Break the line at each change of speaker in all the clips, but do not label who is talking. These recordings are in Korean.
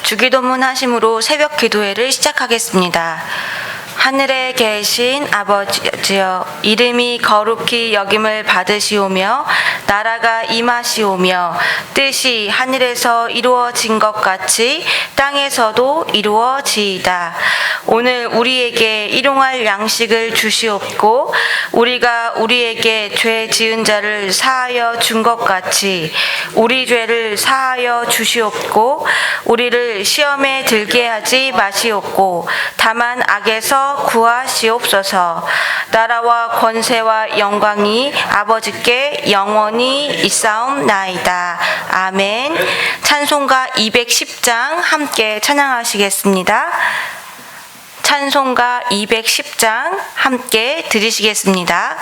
주기도문 하심으로 새벽 기도회를 시작하겠습니다. 하늘에 계신 아버지여, 이름이 거룩히 여김을 받으시오며 나라가 임하시오며 뜻이 하늘에서 이루어진 것 같이 땅에서도 이루어지이다. 오늘 우리에게 일용할 양식을 주시옵고 우리가 우리에게 죄 지은 자를 사하여 준 것 같이 우리 죄를 사하여 주시옵고 우리를 시험에 들게 하지 마시옵고 다만 악에서 구하시옵소서. 나라와 권세와 영광이 아버지께 영원히 있사옵나이다. 아멘. 찬송가 210장 함께 찬양하시겠습니다. 찬송가 210장 함께 들으시겠습니다.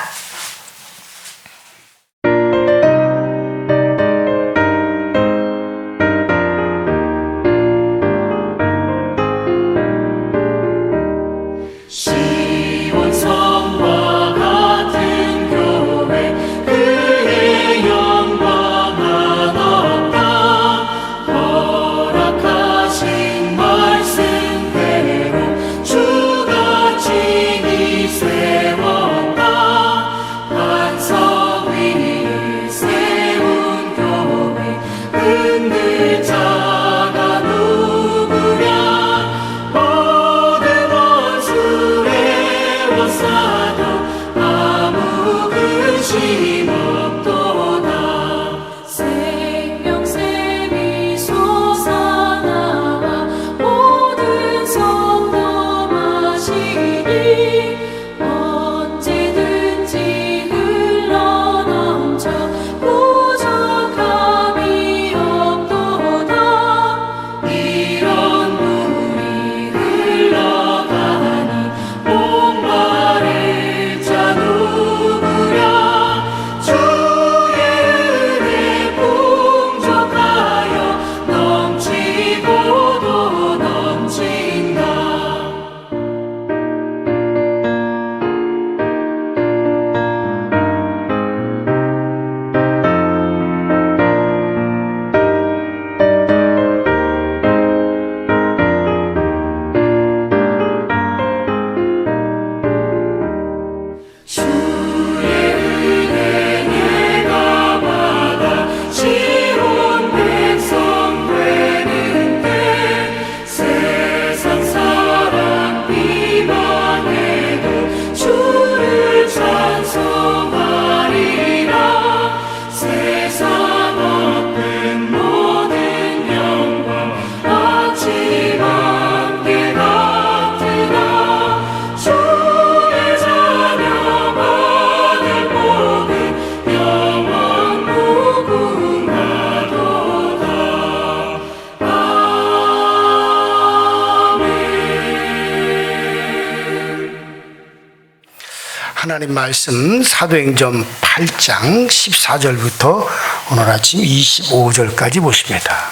하나님 말씀 사도행전 8장 14절부터 오늘 아침 25절까지 보십니다.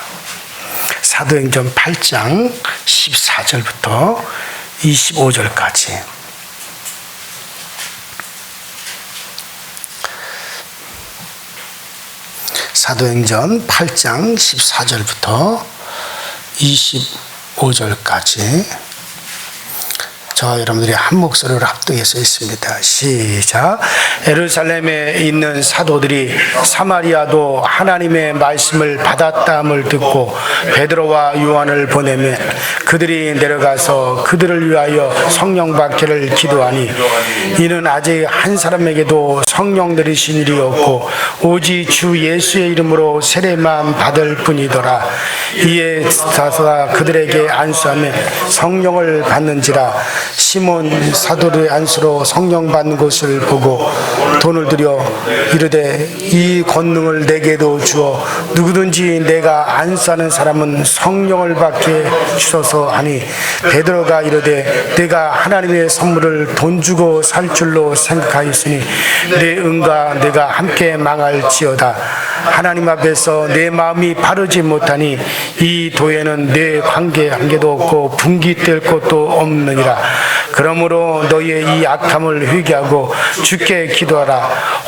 사도행전 8장 14절부터 25절까지. 사도행전 8장 14절부터 25절까지 저 여러분들이 한 목소리로 합동해서 있습니다. 시작. 예루살렘에 있는 사도들이 사마리아도 하나님의 말씀을 받았다함을 듣고 베드로와 요한을 보내매 그들이 내려가서 그들을 위하여 성령 받기를 기도하니 이는 아직 한 사람에게도 성령 내리신 일이 없고 오직 주 예수의 이름으로 세례만 받을 뿐이더라. 이에 사도가 그들에게 안수하며 성령을 받는지라. 시몬 사도의 안수로 성령 받는 것을 보고 돈을 들여 이르되 이 권능을 내게도 주어 누구든지 내가 안수하는 사람은 성령을 받게 주소서 하니 베드로가 이르되 내가 하나님의 선물을 돈 주고 살 줄로 생각하였으니 내 은과 내가 함께 망할지어다. 하나님 앞에서 내 마음이 바르지 못하니 이 도에는 내 관계 한 개도 없고 분기될 것도 없느니라. 그러므로 너희의 이 악함을 회개하고 주께 기도하라.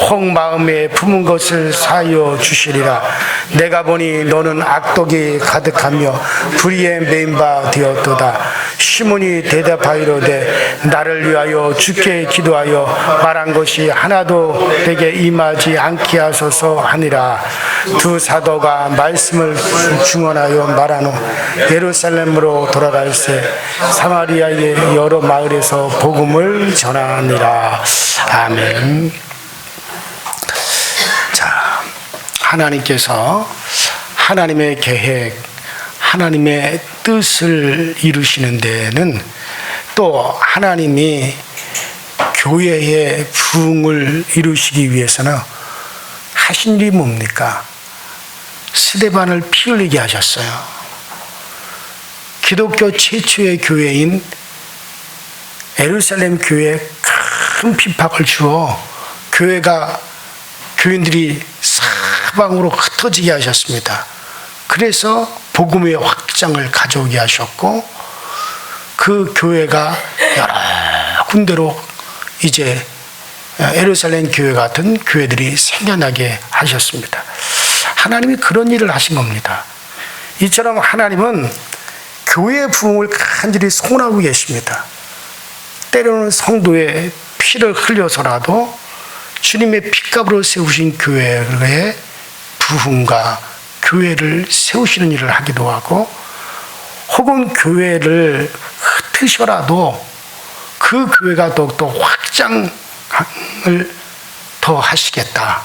혹 마음에 품은 것을 사하여 주시리라. 내가 보니 너는 악독이 가득하며 불의에 메인 바 되었도다. 시몬이 대답하이로되 나를 위하여 주께 기도하여 말한 것이 하나도 내게 임하지 않게 하소서 하니라. 두 사도가 말씀을 중언하여 말한 후 예루살렘으로 돌아갈새 사마리아의 여러 마을에서 복음을 전하니라. 아멘. 자, 하나님께서 하나님의 계획, 하나님의 뜻을 이루시는 데는 또 하나님이 교회의 부흥을 이루시기 위해서는 하신 일이 뭡니까? 스데반을 피 흘리게 하셨어요. 기독교 최초의 교회인 예루살렘 교회에 큰 핍박을 주어 교인들이 사방으로 흩어지게 하셨습니다. 그래서 복음의 확장을 가져오게 하셨고 그 교회가 여러 군데로 이제 예루살렘 교회 같은 교회들이 생겨나게 하셨습니다. 하나님이 그런 일을 하신 겁니다. 이처럼 하나님은 교회의 부흥을 간절히 소원하고 계십니다. 때로는 성도의 피를 흘려서라도 주님의 피값으로 세우신 교회의 부흥과 교회를 세우시는 일을 하기도 하고 혹은 교회를 흩으셔라도 그 교회가 더욱더 확장을 더 하시겠다.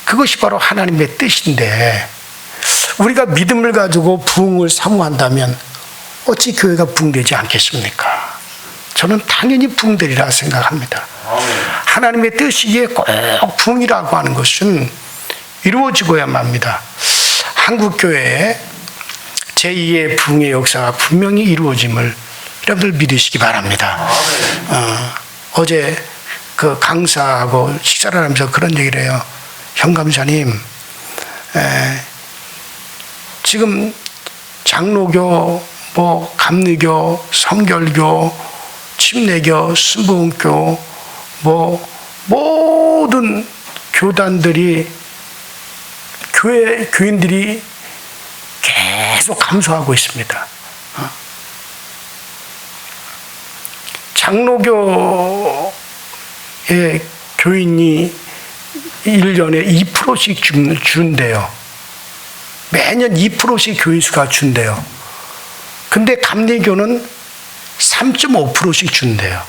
그것이 바로 하나님의 뜻인데 우리가 믿음을 가지고 부흥을 사모한다면 어찌 교회가 부흥되지 않겠습니까? 저는 당연히 부흥되리라 생각합니다. 하나님의 뜻이기에 꼭 부흥이라고 하는 것은 이루어지고야만 합니다. 한국교회에 제2의 부흥의 역사가 분명히 이루어짐을 여러분들 믿으시기 바랍니다. 어제 그 강사하고 식사를 하면서 그런 얘기를 해요. 형 감사님, 지금 장로교, 감리교, 성결교, 침례교, 순복음교, 모든 교단들이 교인들이 계속 감소하고 있습니다. 장로교의 교인이 1년에 2%씩 준대요. 매년 2%씩 교인 수가 준대요. 근데 감리교는 3.5%씩 준대요.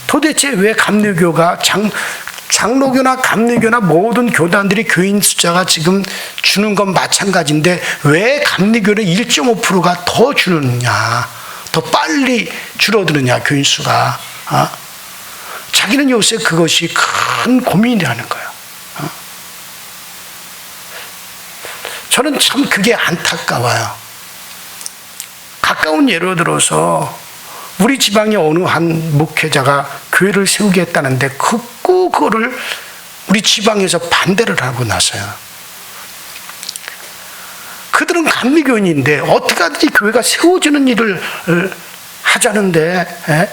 도대체 왜 감리교가 장로교나 감리교나 모든 교단들이 교인 숫자가 지금 주는 건 마찬가지인데 왜 감리교는 1.5%가 더 주느냐, 더 빨리 줄어드느냐, 교인 수가. 자기는 요새 그것이 큰 고민이라는 거예요. 저는 참 그게 안타까워요. 가까운 예로 들어서 우리 지방의 어느 한 목회자가 교회를 세우겠다는데 그거를 우리 지방에서 반대를 하고 나서요. 그들은 감리교인인데 어떻게 하든지 교회가 세워지는 일을 하자는데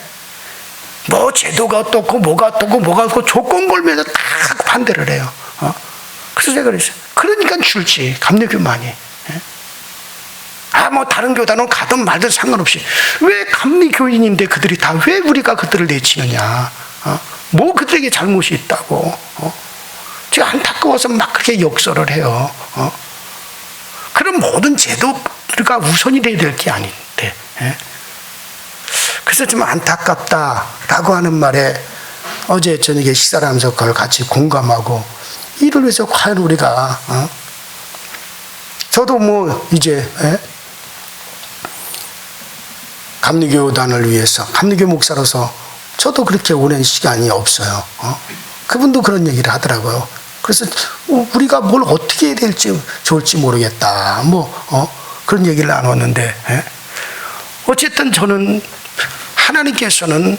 뭐 제도가 어떻고 뭐가 어떻고 뭐가 어떻고 조건 걸면서 다 반대를 해요. 그래서 제가 그랬어요. 그러니까 줄지 감리교만이. 뭐 다른 교단은 가든 말든 상관없이 왜 감리교인인데 그들이 다 왜 우리가 그들을 내치느냐? 뭐 그들에게 잘못이 있다고? 제가 안타까워서 막 그렇게 역설을 해요. 그런 모든 제도가 우선이 돼야 될 게 아닌데. 그래서 좀 안타깝다라고 하는 말에 어제 저녁에 식사를 하면서 그걸 같이 공감하고 이를 위해서 과연 우리가 저도 뭐 이제 감리교단을 위해서 감리교 목사로서 저도 그렇게 오랜 시간이 없어요. 그분도 그런 얘기를 하더라고요. 그래서 우리가 뭘 어떻게 해야 될지 좋을지 모르겠다. 그런 얘기를 나눴는데 어쨌든 저는 하나님께서는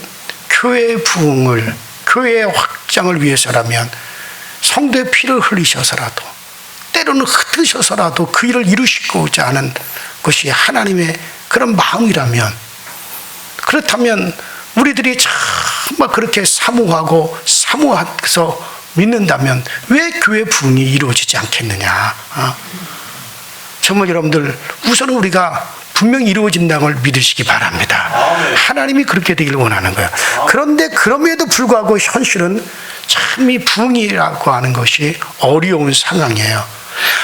교회의 부흥을, 교회의 확장을 위해서라면 성도의 피를 흘리셔서라도 때로는 흩으셔서라도 그 일을 이루시고자 하는 것이 하나님의 그런 마음이라면, 그렇다면 우리들이 정말 그렇게 사모해서 믿는다면 왜 교회 부흥이 이루어지지 않겠느냐. 정말 여러분들, 우선은 우리가 분명히 이루어진다는 걸 믿으시기 바랍니다. 하나님이 그렇게 되길 원하는 거예요. 그런데 그럼에도 불구하고 현실은 참 이 부흥이라고 하는 것이 어려운 상황이에요.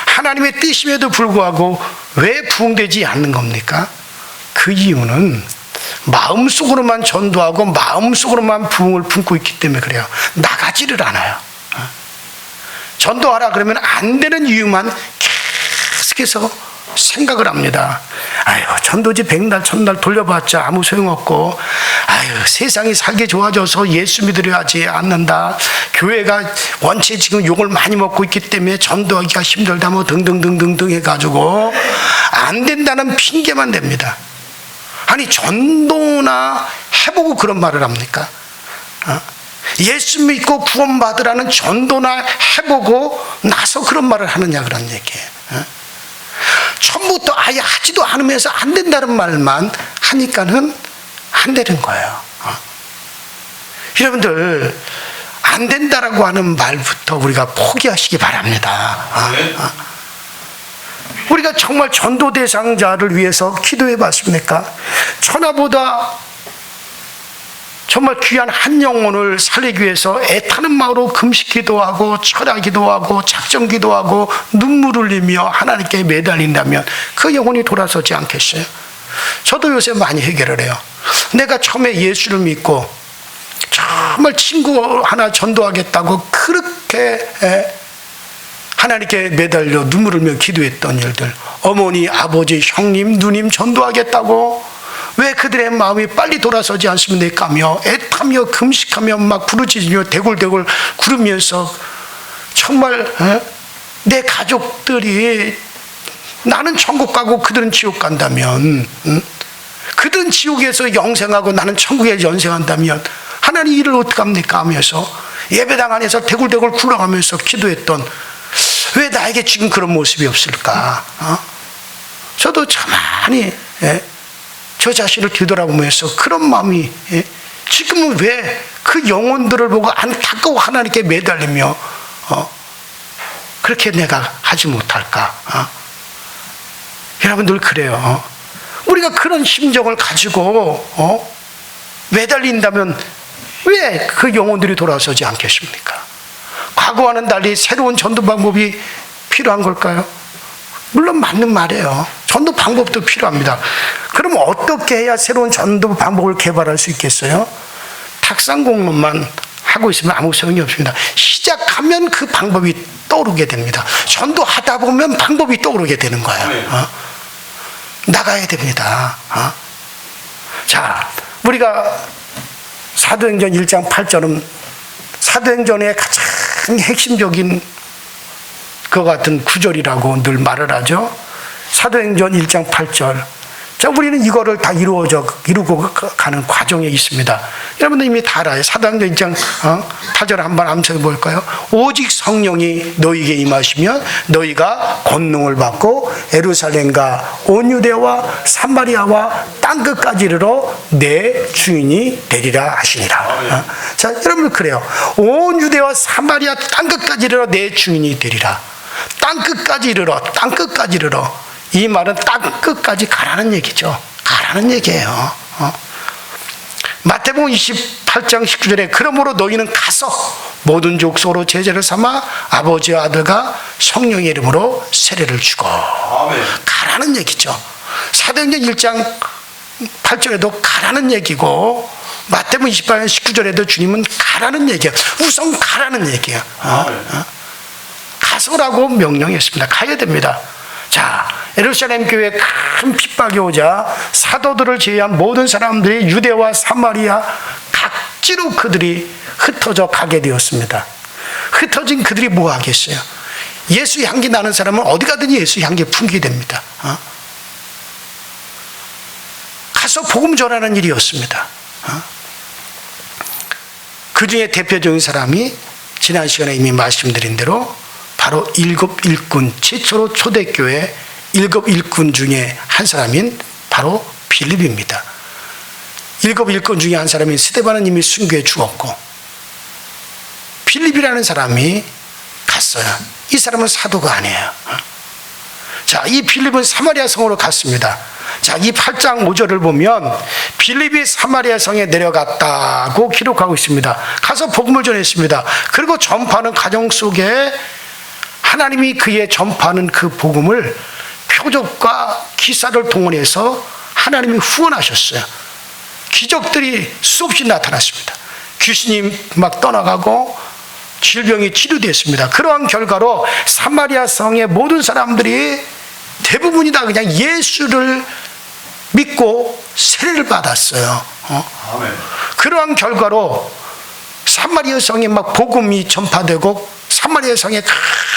하나님의 뜻임에도 불구하고 왜 부흥되지 않는 겁니까? 그 이유는 마음속으로만 전도하고 마음속으로만 부흥을 품고 있기 때문에 그래요. 나가지를 않아요. 전도하라 그러면 안 되는 이유만 계속해서 생각을 합니다. 아유, 전도지 백날 천날 돌려봤자 아무 소용없고, 아유, 세상이 살기 좋아져서 예수 믿으려하지 않는다. 교회가 원체 지금 욕을 많이 먹고 있기 때문에 전도하기가 힘들다, 뭐 등등등등등 해가지고 안 된다는 핑계만 댑니다. 아니, 전도나 해보고 그런 말을 합니까? 예수 믿고 구원받으라는 전도나 해보고 나서 그런 말을 하느냐, 그런 얘기예요. 처음부터 아예 하지도 않으면서 안 된다는 말만 하니까는 안 되는 거예요. 여러분들, 안 된다라고 하는 말부터 우리가 포기하시기 바랍니다. 우리가 정말 전도 대상자를 위해서 기도해 봤습니까? 천하보다 정말 귀한 한 영혼을 살리기 위해서 애타는 마음으로 금식 기도하고 철야 기도하고 작정 기도하고 눈물 흘리며 하나님께 매달린다면 그 영혼이 돌아서지 않겠어요? 저도 요새 많이 해결을 해요. 내가 처음에 예수를 믿고 정말 친구 하나 전도하겠다고 그렇게 하나님께 매달려 눈물 흘며 기도했던 일들, 어머니, 아버지, 형님, 누님 전도하겠다고 왜 그들의 마음이 빨리 돌아서지 않습니까? 하며 애타며 금식하며 막 부르짖으며 대굴대굴 구르면서 정말 내 가족들이 나는 천국 가고 그들은 지옥 간다면, 그들은 지옥에서 영생하고 나는 천국에 연생한다면 하나님 이를 어떡합니까? 하면서 예배당 안에서 대굴대굴 굴러가면서 기도했던, 왜 나에게 지금 그런 모습이 없을까? 저도 가만히 저 자신을 뒤돌아보면서 그런 마음이, 지금은 왜 그 영혼들을 보고 안타까워 하나님께 매달리며 그렇게 내가 하지 못할까? 여러분들, 그래요. 우리가 그런 심정을 가지고 매달린다면 왜 그 영혼들이 돌아서지 않겠습니까? 과거와는 달리 새로운 전도 방법이 필요한 걸까요? 물론 맞는 말이에요. 전도 방법도 필요합니다. 그럼 어떻게 해야 새로운 전도 방법을 개발할 수 있겠어요? 탁상 공론만 하고 있으면 아무 소용이 없습니다. 시작하면 그 방법이 떠오르게 됩니다. 전도하다 보면 방법이 떠오르게 되는 거예요. 나가야 됩니다. 자, 우리가 사도행전 1장 8절은 사도행전의 가장 핵심적인 그 같은 구절이라고 늘 말을 하죠. 사도행전 1장 8절. 자, 우리는 이거를 다 이루고 가는 과정에 있습니다. 여러분들 이미 다 알아요. 사도행전 1장 8절 한번 암송해 볼까요? 오직 성령이 너희에게 임하시면 너희가 권능을 받고 예루살렘과 온 유대와 사마리아와 땅끝까지 이르러 내 주인이 되리라 하시니라. 자, 여러분들, 그래요. 온 유대와 사마리아 땅끝까지 이르러 내 주인이 되리라. 땅끝까지 이르러, 땅끝까지 이르러. 이 말은 땅끝까지 가라는 얘기죠. 가라는 얘기예요. 마태복음 28장 19절에 그러므로 너희는 가서 모든 족속으로 제자를 삼아 아버지와 아들과 성령의 이름으로 세례를 주고. 아멘. 가라는 얘기죠. 사도행전 1장 8절에도 가라는 얘기고, 마태복음 28장 19절에도 주님은 가라는 얘기예요. 우선 가라는 얘기예요. 가서라고 명령했습니다. 가야 됩니다. 자, 예루살렘 교회에 큰 핍박이 오자 사도들을 제외한 모든 사람들이 유대와 사마리아 각지로 그들이 흩어져 가게 되었습니다. 흩어진 그들이 뭐 하겠어요? 예수 향기 나는 사람은 어디 가든지 예수 향기 풍기게 됩니다. 가서 복음 전하는 일이었습니다. 그 중에 대표적인 사람이 지난 시간에 이미 말씀드린 대로 바로 일곱 일꾼, 최초로 초대교회 일곱 일꾼 중에 한 사람인 바로 빌립입니다. 일곱 일꾼 중에 한 사람인 스데반은 이미 순교해 죽었고 빌립이라는 사람이 갔어요. 이 사람은 사도가 아니에요. 자, 이 빌립은 사마리아 성으로 갔습니다. 자, 이 8장 5절을 보면 빌립이 사마리아 성에 내려갔다고 기록하고 있습니다. 가서 복음을 전했습니다. 그리고 전파하는 가정 속에 하나님이 그의 전파하는 그 복음을 표적과 기사를 동원해서 하나님이 후원하셨어요. 기적들이 수없이 나타났습니다. 귀신이 막 떠나가고 질병이 치료됐습니다. 그러한 결과로 사마리아 성의 모든 사람들이 대부분이 다 그냥 예수를 믿고 세례를 받았어요. 그러한 결과로 사마리아 성에 막 복음이 전파되고 사마리아 성에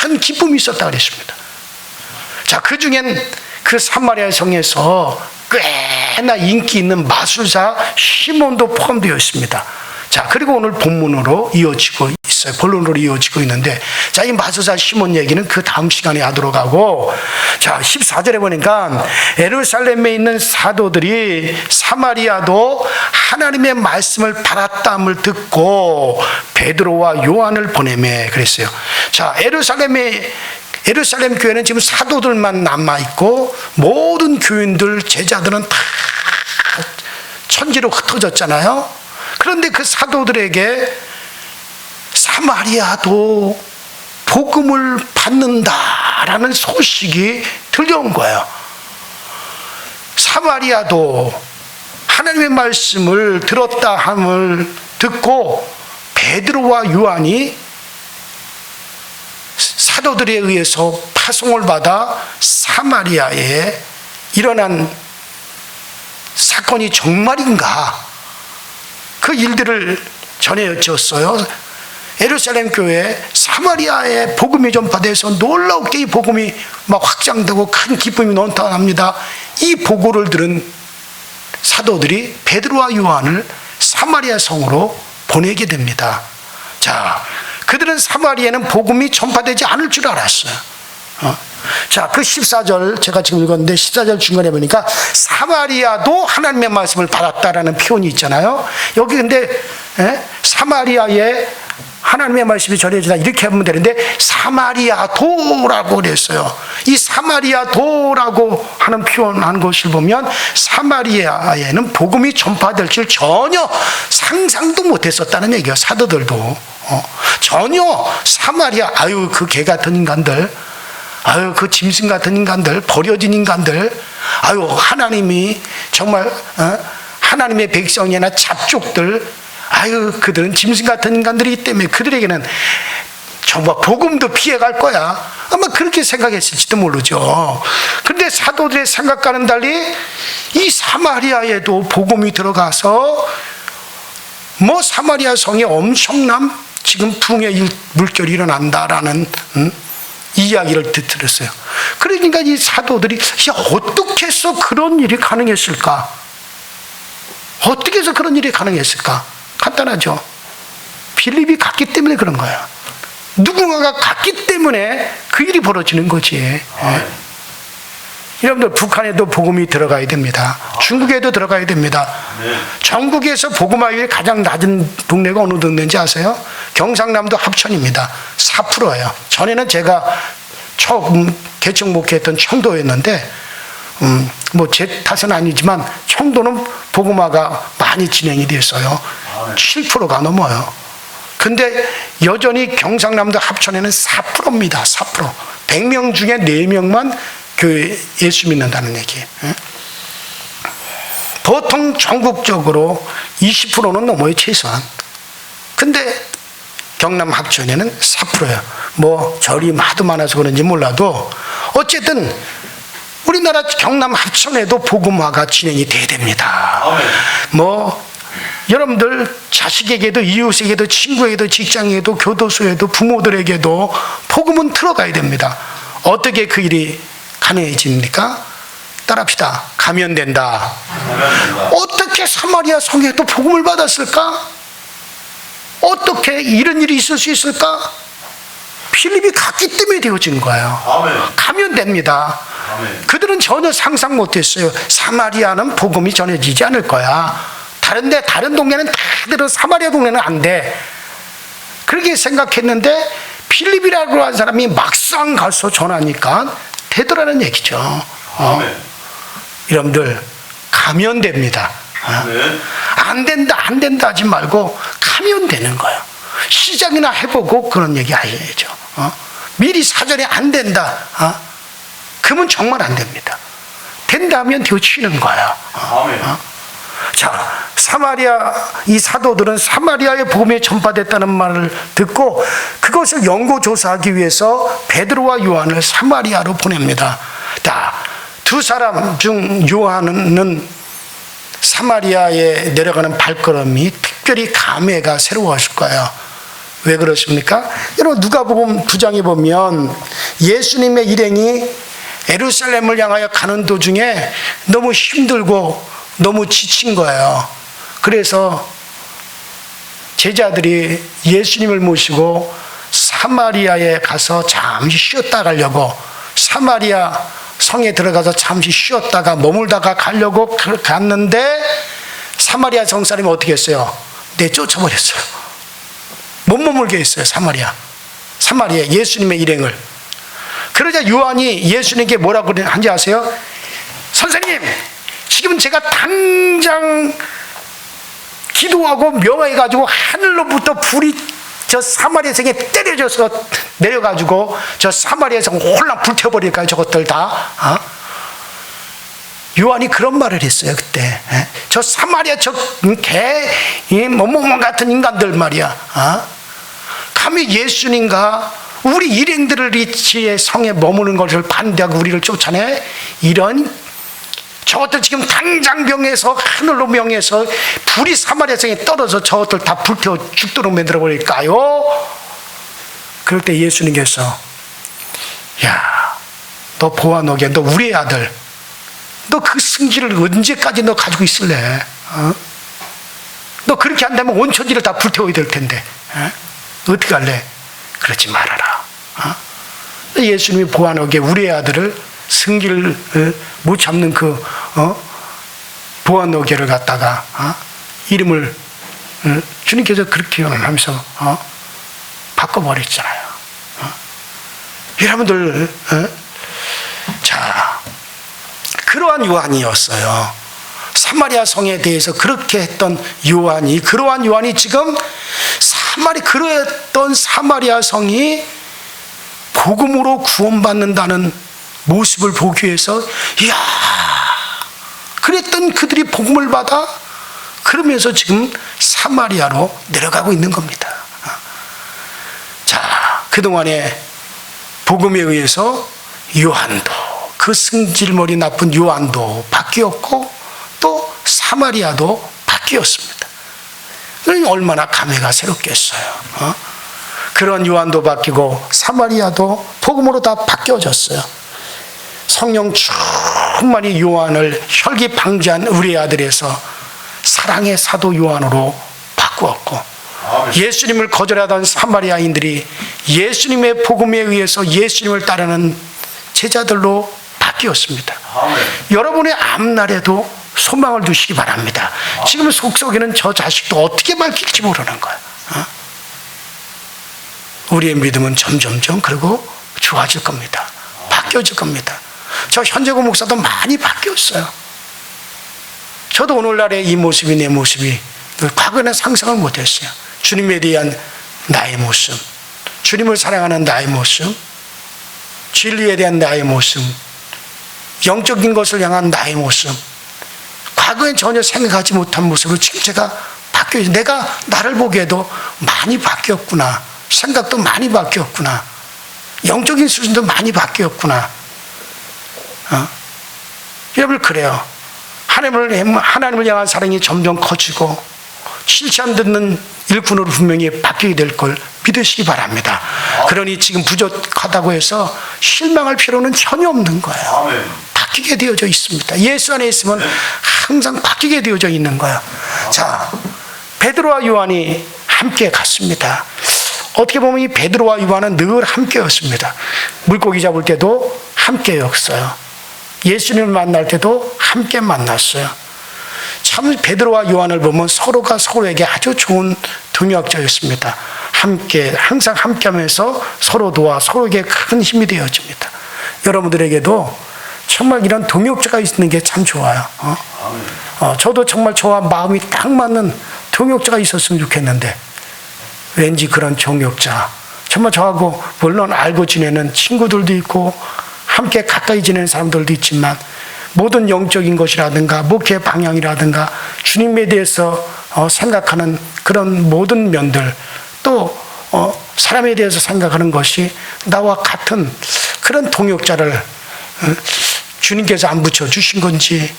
큰 기쁨이 있었다 그랬습니다. 자, 그 중엔 그 사마리아 성에서 꽤나 인기 있는 마술사 시몬도 포함되어 있습니다. 자, 그리고 오늘 본문으로 이어지고 있어요. 본론으로 이어지고 있는데, 자, 이 마술사 시몬 얘기는 그 다음 시간에 하도록 하고, 자, 14절에 보니까 예루살렘에 있는 사도들이 사마리아도 하나님의 말씀을 받았다함을 듣고 베드로와 요한을 보내매 그랬어요. 자, 예루살렘 교회는 지금 사도들만 남아있고 모든 교인들, 제자들은 다 천지로 흩어졌잖아요. 그런데 그 사도들에게 사마리아도 복음을 받는다라는 소식이 들려온 거예요. 사마리아도 하나님의 말씀을 들었다 함을 듣고 베드로와 요한이 사도들에 의해서 파송을 받아 사마리아에 일어난 사건이 정말인가? 그 일들을 전해졌어요. 예루살렘 교회 사마리아에 복음이 전파돼서 놀랍게 이 복음이 막 확장되고 큰 기쁨이 나타납니다. 이 보고를 들은 사도들이 베드로와 요한을 사마리아 성으로 보내게 됩니다. 자, 그들은 사마리아에는 복음이 전파되지 않을 줄 알았어요. 자, 그 14절 제가 지금 읽었는데 14절 중간에 보니까 사마리아도 하나님의 말씀을 받았다라는 표현이 있잖아요. 여기 근데 사마리아에 하나님의 말씀이 전해지다 이렇게 하면 되는데 사마리아도라고 그랬어요. 이 사마리아도라고 하는 표현한 것을 보면 사마리아에는 복음이 전파될 줄 전혀 상상도 못했었다는 얘기예요. 사도들도 전혀 사마리아, 아유 그 개 같은 인간들, 아유 그 짐승 같은 인간들, 버려진 인간들, 아유 하나님이 정말 하나님의 백성이나 잡족들, 아유 그들은 짐승 같은 인간들이기 때문에 그들에게는 정말 복음도 피해갈 거야, 아마 그렇게 생각했을지도 모르죠. 그런데 사도들의 생각과는 달리 이 사마리아에도 복음이 들어가서 뭐 사마리아 성에 엄청난 지금 붕의 물결이 일어난다라는 이야기를 들었어요. 그러니까 이 사도들이 어떻게 해서 그런 일이 가능했을까? 어떻게 해서 그런 일이 가능했을까? 간단하죠. 빌립이 갔기 때문에 그런 거야. 누군가가 갔기 때문에 그 일이 벌어지는 거지. 여러분들 북한에도 복음이 들어가야 됩니다. 중국에도 들어가야 됩니다. 전국에서 복음화율이 가장 낮은 동네가 어느 동네인지 아세요? 경상남도 합천입니다. 4%예요. 전에는 제가 처음 개척 목회했던 청도였는데 뭐 제 탓은 아니지만 청도는 복음화가 많이 진행이 됐어요. 7%가 넘어요. 근데 여전히 경상남도 합천에는 4%입니다. 4%. 100명 중에 4명만 교회 예수 믿는다는 얘기. 보통 전국적으로 20%는 넘어요, 최소한. 근데 경남 합천에는 4%예요. 뭐 절이 하도 많아서 그런지 몰라도 어쨌든 우리나라 경남 합천에도 복음화가 진행이 돼야 됩니다. 뭐 여러분들 자식에게도 이웃에게도 친구에게도 직장에게도 교도소에도 부모들에게도 복음은 들어가야 됩니다. 어떻게 그 일이 가능해집니까? 따라합시다. 가면 된다. 어떻게 사마리아 성에도 복음을 받았을까? 어떻게 이런 일이 있을 수 있을까? 필립이 갔기 때문에 되어진 거예요.
아멘.
가면 됩니다.
아멘.
그들은 전혀 상상 못했어요. 사마리아는 복음이 전해지지 않을 거야. 다른 동네는 다 들어 사마리아 동네는 안 돼. 그렇게 생각했는데 필립이라고 하는 사람이 막상 가서 전하니까 되더라는 얘기죠.
아멘.
여러분들 가면 됩니다.
아멘.
안 된다 하지 말고 가면 되는 거예요. 시작이나 해보고 그런 얘기 하셔야죠. 미리 사전에 안 된다. 그러면 정말 안 됩니다. 된다 하면 되어지는 거예요.
아멘.
자, 이 사도들은 사마리아의 복음이 전파됐다는 말을 듣고 그것을 연구조사하기 위해서 베드로와 요한을 사마리아로 보냅니다. 자, 두 사람 중 요한은 사마리아에 내려가는 발걸음이 특별히 감회가 새로웠을 거예요. 왜 그렇습니까? 여러분 누가복음 9장에 보면 예수님의 일행이 예루살렘을 향하여 가는 도중에 너무 힘들고 너무 지친 거예요. 그래서 제자들이 예수님을 모시고 사마리아에 가서 잠시 쉬었다 가려고 사마리아 성에 들어가서 잠시 쉬었다가 머물다가 가려고 갔는데 사마리아 성 사람이 어떻게 했어요? 내쫓아버렸어요. 못 머물게 했어요. 사마리아 예수님의 일행을. 그러자 요한이 예수님께 뭐라고 한지 아세요? 선생님, 지금 제가 당장 기도하고 명해가지고 하늘로부터 불이 저 사마리아 성에 때려져서 내려가지고 저 사마리아 성 홀랑 불태워버릴까요? 저것들 다. 요한이 그런 말을 했어요. 그때 저 사마리아 뭐뭐 같은 인간들 말이야. 감히 예수님과 우리 일행들을 이치의 성에 머무는 것을 반대하고 우리를 쫓아내? 이런 저것들 지금 당장 명해서 하늘로 명해서 불이 사마리아 성에 떨어져 저것들 다 불태워 죽도록 만들어 버릴까요? 그럴 때 예수님께서 야, 너 보아노게 너 우리의 아들, 너 그 승질을 언제까지 너 가지고 있을래? 너 그렇게 한다면 온 천지를 다 불태워야 될 텐데 어떻게 할래? 그러지 말아라. 예수님이 보아노게 우리의 아들을 승기를 못 잡는 그 보아노게를 갖다가 이름을 주님께서 그렇게 하면서 바꿔버렸잖아요. 여러분들 자, 그러한 요한이었어요. 사마리아 성에 대해서 그렇게 했던 요한이, 그러한 요한이 지금 그랬던 사마리아 성이 복음으로 구원받는다는 모습을 보기 위해서 이야, 그랬던 그들이 복음을 받아 그러면서 지금 사마리아로 내려가고 있는 겁니다. 자, 그동안에 복음에 의해서 요한도, 그 승질머리 나쁜 요한도 바뀌었고 또 사마리아도 바뀌었습니다. 그러니 얼마나 감회가 새롭겠어요. 그런 요한도 바뀌고 사마리아도 복음으로 다 바뀌어졌어요. 성령 충만히 요한을 혈기방자한 우리 아들에서 사랑의 사도 요한으로 바꾸었고, 예수님을 거절하던 사마리아인들이 예수님의 복음에 의해서 예수님을 따르는 제자들로 바뀌었습니다. 여러분의 앞날에도 소망을 두시기 바랍니다. 지금 속속에는 저 자식도 어떻게 밝힐지 모르는 거예요. 우리의 믿음은 점점점 그리고 좋아질 겁니다. 바뀌어질 겁니다. 저 현재고 목사도 많이 바뀌었어요. 저도 오늘날의 이 모습이 내 모습이 과거에는 상상을 못했어요. 주님에 대한 나의 모습, 주님을 사랑하는 나의 모습, 진리에 대한 나의 모습, 영적인 것을 향한 나의 모습, 과거엔 전혀 생각하지 못한 모습으로 지금 제가 바뀌어요. 내가 나를 보기에도 많이 바뀌었구나, 생각도 많이 바뀌었구나, 영적인 수준도 많이 바뀌었구나. 여러분, 그래요. 하나님을 향한 사랑이 점점 커지고 싫지 않 듣는 일꾼으로 분명히 바뀌게 될 걸 믿으시기 바랍니다. 그러니 지금 부족하다고 해서 실망할 필요는 전혀 없는 거예요. 바뀌게 되어져 있습니다. 예수 안에 있으면 항상 바뀌게 되어져 있는 거예요. 자, 베드로와 요한이 함께 갔습니다. 어떻게 보면 이 베드로와 요한은 늘 함께였습니다. 물고기 잡을 때도 함께였어요. 예수님을 만날 때도 함께 만났어요. 참 베드로와 요한을 보면 서로가 서로에게 아주 좋은 동역자였습니다. 함께 항상 함께하면서 서로 도와 서로에게 큰 힘이 되어집니다. 여러분들에게도 정말 이런 동역자가 있는 게 참 좋아요. 저도 정말 저와 마음이 딱 맞는 동역자가 있었으면 좋겠는데 왠지 그런 동역자, 정말 저하고 물론 알고 지내는 친구들도 있고 함께 가까이 지내는 사람들도 있지만 모든 영적인 것이라든가 목회 방향이라든가 주님에 대해서 생각하는 그런 모든 면들, 또 사람에 대해서 생각하는 것이 나와 같은 그런 동역자를 주님께서 안 붙여주신 건지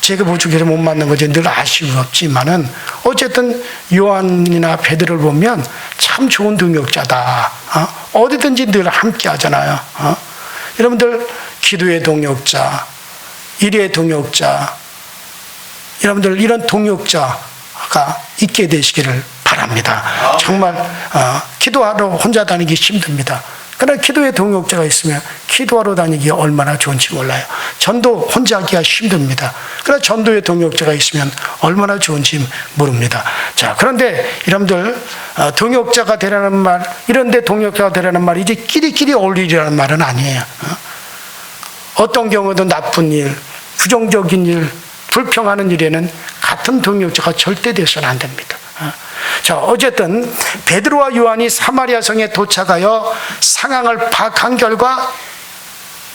제가 부족해서 못 만난 건지 늘 아쉬웠지만은 어쨌든 요한이나 베드로를 보면 참 좋은 동역자다. 어디든지 늘 함께 하잖아요. 여러분들 기도의 동역자, 일의 동역자, 여러분들 이런 동역자가 있게 되시기를 바랍니다. 정말 기도하러 혼자 다니기 힘듭니다. 그러나 기도의 동역자가 있으면 기도하러 다니기 얼마나 좋은지 몰라요. 전도 혼자 하기가 힘듭니다. 그러나 전도의 동역자가 있으면 얼마나 좋은지 모릅니다. 자, 그런데 여러분들 동역자가 되라는 말, 이런데 동역자가 되라는 말이 이제 끼리끼리 어울리라는 말은 아니에요. 어떤 경우도 나쁜 일, 부정적인 일, 불평하는 일에는 같은 동역자가 절대 돼서는 안 됩니다. 자, 어쨌든 베드로와 요한이 사마리아 성에 도착하여 상황을 파악한 결과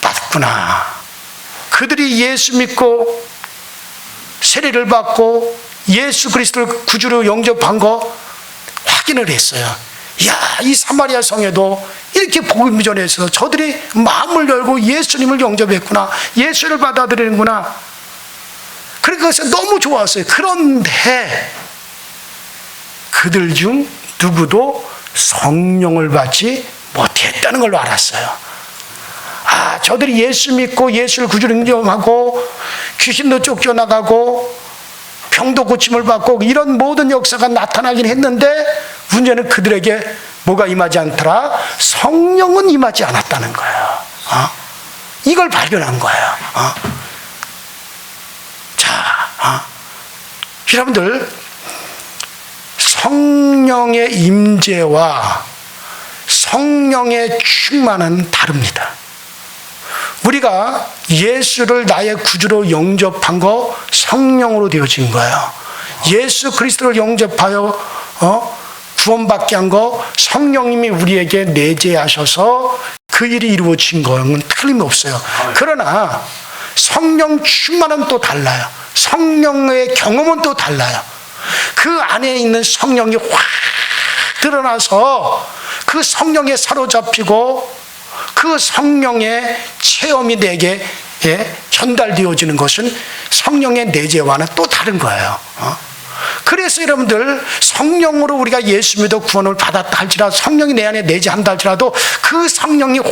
맞구나. 그들이 예수 믿고 세례를 받고 예수 그리스도를 구주로 영접한 거 확인을 했어요. 이야, 이 사마리아 성에도 이렇게 복음을 전해서 저들이 마음을 열고 예수님을 영접했구나, 예수를 받아들이는구나. 그러니까 그것이 너무 좋았어요. 그런데 그들 중 누구도 성령을 받지 못했다는 걸로 알았어요. 저들이 예수 믿고 예수를 구주로 인정하고 귀신도 쫓겨나가고 병도 고침을 받고 이런 모든 역사가 나타나긴 했는데 문제는 그들에게 뭐가 임하지 않더라? 성령은 임하지 않았다는 거예요. 이걸 발견한 거예요. 자, 여러분들 성령의 임재와 성령의 충만은 다릅니다. 우리가 예수를 나의 구주로 영접한 거 성령으로 되어진 거예요. 예수 그리스도를 영접하여 구원받게 한 거 성령님이 우리에게 내재하셔서 그 일이 이루어진 것은 틀림없어요. 그러나 성령 충만은 또 달라요. 성령의 경험은 또 달라요. 그 안에 있는 성령이 확 드러나서 그 성령에 사로잡히고 그 성령의 체험이 내게 전달되어지는 것은 성령의 내재와는 또 다른 거예요. 그래서 여러분들 성령으로 우리가 예수 믿어 구원을 받았다 할지라도 성령이 내 안에 내재한다 할지라도 그 성령이 확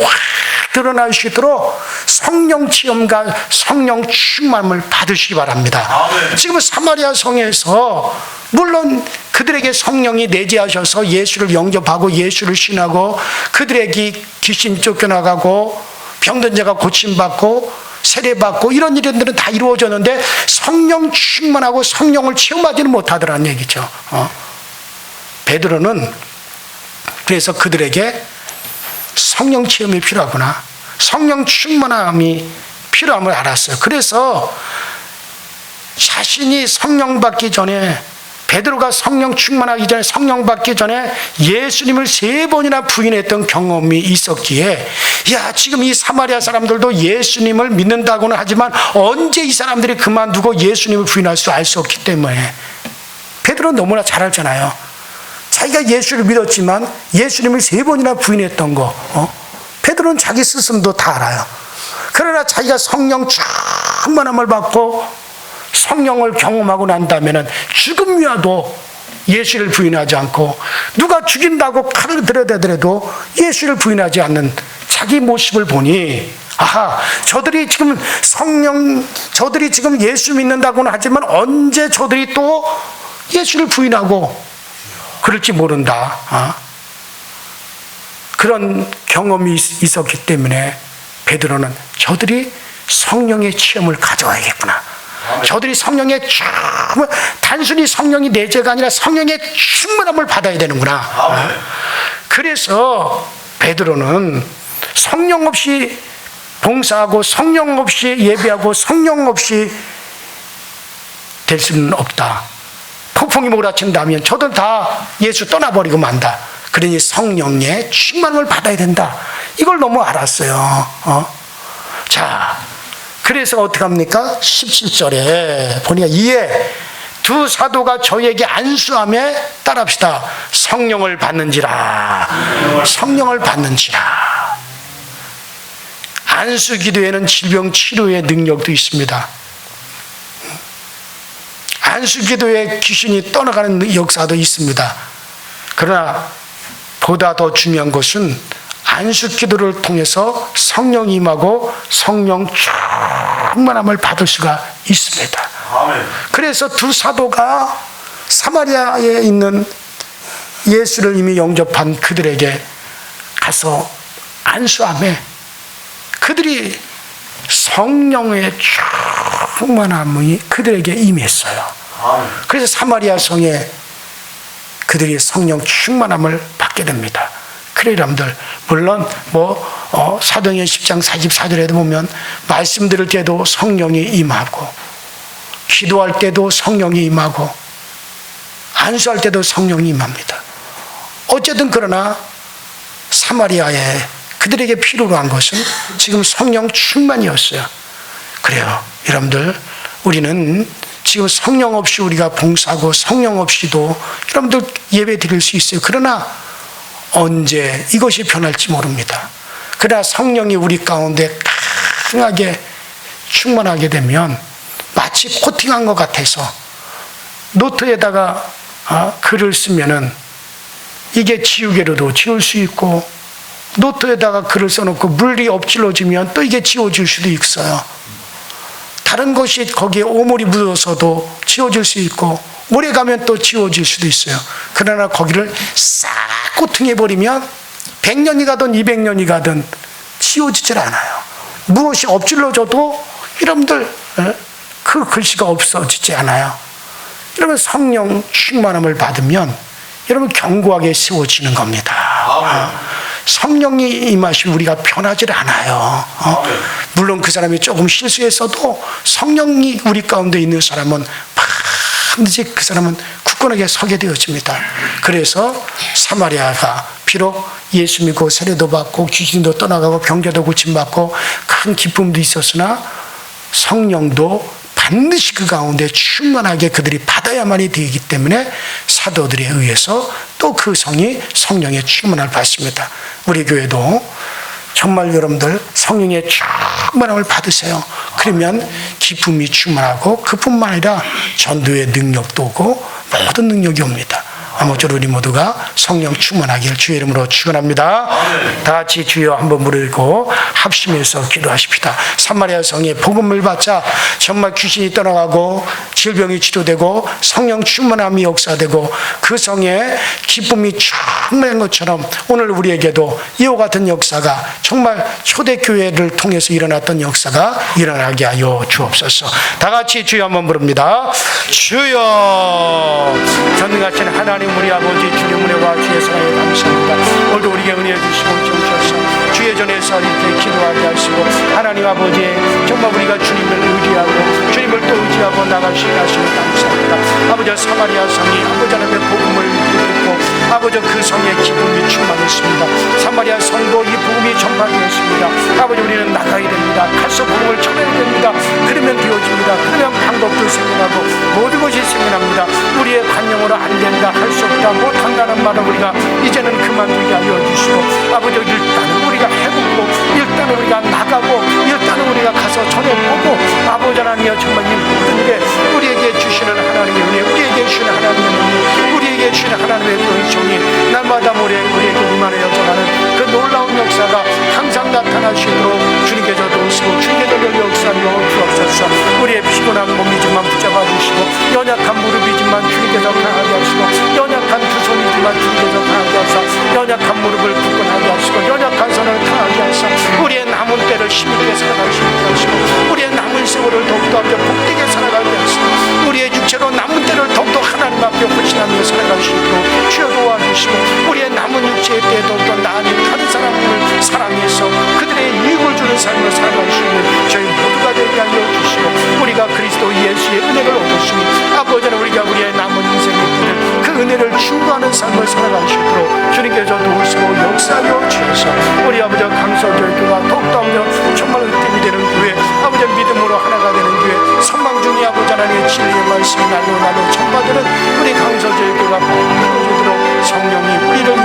드러날 수 있도록 성령 체험과 성령 충만을 받으시기 바랍니다. 지금 사마리아 성에서 물론 그들에게 성령이 내재하셔서 예수를 영접하고 예수를 신하고 그들에게 귀신 쫓겨나가고 병든 자가 고침받고 세례받고 이런 일들은 다 이루어졌는데 성령 충만하고 성령을 체험하지는 못하더라는 얘기죠. 베드로는 그래서 그들에게 성령 체험이 필요하구나, 성령 충만함이 필요함을 알았어요. 그래서 자신이 성령 받기 전에, 베드로가 성령 충만하기 전에, 성령 받기 전에 예수님을 3번이나 부인했던 경험이 있었기에, 야, 지금 이 사마리아 사람들도 예수님을 믿는다고는 하지만 언제 이 사람들이 그만두고 예수님을 부인할 수 알 수 없기 때문에, 베드로는 너무나 잘 알잖아요. 자기가 예수를 믿었지만 예수님을 3번이나 부인했던 거, 베드로는 자기 스스로도 다 알아요. 그러나 자기가 성령 충만함을 받고 성령을 경험하고 난 다음에는 죽음이라도 예수를 부인하지 않고, 누가 죽인다고 칼을 들여대더라도 예수를 부인하지 않는 자기 모습을 보니, 아하, 저들이 지금 예수 믿는다고는 하지만 언제 저들이 또 예수를 부인하고 그럴지 모른다. 그런 경험이 있었기 때문에 베드로는 저들이 성령의 체험을 가져와야겠구나. 저들이 성령의 단순히 성령이 내재가 아니라 성령의 충만함을 받아야 되는구나. 그래서 베드로는 성령 없이 봉사하고 성령 없이 예배하고 성령 없이 될 수는 없다. 폭풍이 몰아친다면 저들 다 예수 떠나버리고 만다. 그러니 성령의 충만함을 받아야 된다. 이걸 너무 알았어요. 자, 그래서 어떻게 합니까? 17절에 보니까 이에 두 사도가 저희에게 안수하며 따라합시다. 성령을 받는지라. 성령을 받는지라. 안수 기도에는 질병 치료의 능력도 있습니다. 안수 기도에 귀신이 떠나가는 역사도 있습니다. 그러나 보다 더 중요한 것은 안수 기도를 통해서 성령이 임하고 성령 충만함을 받을 수가 있습니다. 그래서 두 사도가 사마리아에 있는 예수를 이미 영접한 그들에게 가서 안수하며 그들이 성령의 충만함이 그들에게 임했어요. 그래서 사마리아 성에 그들이 성령 충만함을 받게 됩니다. 그래 여러분들, 물론 사도행전 10장 44절에도 보면 말씀 들을 때도 성령이 임하고 기도할 때도 성령이 임하고 안수할 때도 성령이 임합니다. 어쨌든 그러나 사마리아에 그들에게 필요로 한 것은 지금 성령 충만이었어요. 그래요 여러분들, 우리는 지금 성령 없이 우리가 봉사하고 성령 없이도 여러분들 예배 드릴 수 있어요. 그러나 언제 이것이 변할지 모릅니다. 그러나 성령이 우리 가운데 강하게 충만하게 되면 마치 코팅한 것 같아서 노트에다가 글을 쓰면은 이게 지우개로도 지울 수 있고, 노트에다가 글을 써놓고 물이 엎질러지면 또 이게 지워질 수도 있어요. 다른 것이 거기에 오물이 묻어서도 지워질 수 있고, 오래 가면 또 지워질 수도 있어요. 그러나 거기를 싹 코팅해버리면 100년이 가든 200년이 가든 지워지질 않아요. 무엇이 엎질러져도 여러분들 그 글씨가 없어지지 않아요. 여러분, 성령 충만함을 받으면 여러분 견고하게 세워지는 겁니다. 성령이 임하시면 우리가 변하지 않아요. 물론 그 사람이 조금 실수했어도 성령이 우리 가운데 있는 사람은 반드시 그 사람은 굳건하게 서게 되어집니다. 그래서 사마리아가 비록 예수 믿고 세례도 받고 귀신도 떠나가고 병자도 고침받고 큰 기쁨도 있었으나 성령도 반드시 그 가운데 충만하게 그들이 받아야만이 되기 때문에 사도들에 의해서 또 그 성이 성령의 충만함을 받습니다. 우리 교회도 정말 여러분들 성령의 충만함을 받으세요. 그러면 기쁨이 충만하고 그뿐만 아니라 전도의 능력도 오고 모든 능력이 옵니다. 아무쪼록 우리 모두가 성령 충만하기를 주의 이름으로 축원합니다. 다 같이 주여 한번 부르고 합심해서 기도하십시다. 사마리아 성에 복음을 받자 정말 귀신이 떠나가고 질병이 치료되고 성령 충만함이 역사되고 그 성에 기쁨이 충만한 것처럼 오늘 우리에게도 이와 같은 역사가 정말 초대교회를 통해서 일어났던 역사가 일어나게 하여 주옵소서. 다 같이 주여 한번 부릅니다. 주여. 전능하신 하나님 우리 아버지, 주님 은혜와 주의 사랑에 감사합니다. 오늘도 우리에게 은혜 주시고 주셔서 주의 전에서 이렇게 기도하게 하시고 하나님 아버지, 정말 우리가 주님을 의지하고 주님을 또 의지하고 나가시게 하시니 감사합니다. 아버지, 사마리아 성이 아버지 하나님의 복음을 듣고 아버지 그 성에 기쁨이 충만했습니다. 사마리아 성도 이 복음이 전파되었습니다. 아버지, 우리는 나가야 됩니다. 가서 복음을 전해야 됩니다. 그러면 되어집니다. 그러면 방법도 생겨나고 모든 것이 생겨납니다. 우리의 관념으로 안 된다, 할 수 없다, 못한다는 말을 우리가 이제는 그만두게 하여 주시고 아버지, 일단은 우리가 해보고 일단은 우리가 나가고 일단은 우리가 가서 전해보고 아버지 하나님이여 정말 이 모든 게 우리에게 주시는 하나님의 은혜, 우리에게 주시는 하나님의 은혜, 우리에게 주시는 하나님의 은총이 날마다 모레 우리에게 임하여 정하는 그 놀라운 역사가 항상 나타나시도록 주님께서 도우시고 주님께서 역사하여 주옵소서. 우리의 피곤한 몸이지만 붙잡아 주시고 연약한 무릎이지만 주님께서 강하게 하시고 연약한 두 손이 힘있게 살아갈 수 있게 하시고 우리의 남은 세월을 더욱더 아버지 복되게 살아가게 하시고 우리의 육체로 남은 때를 더욱더 하나님 앞에 헌신하며 살아갈 수 있도록 주여 도와주시고 우리의 남은 육체의 때에 더욱더 나아진 다른 사람을 사랑해서 그들의 유익을 주는 삶을 살아갈 수 있는 저희 모두가 되게 하여 주시고 우리가 그리스도 예수의 은혜를 얻었으니 아버지는 우리가 우리의 남은 인생의 때를 그 은혜를 충고하는 삶을 살아갈 수 있도록 주님께서 도우시고 역사하여 주셔서 우리 아버지 강서교회가 더욱더 아버지 정말 으뜸이 되는 교회 아버지 믿음으로 하나가 되는 교회 선망 중에 아버지 하나님의 진리의 말씀이 날로 날로 전파되는 우리 강서교회가 이루어지도록 성령님 우리를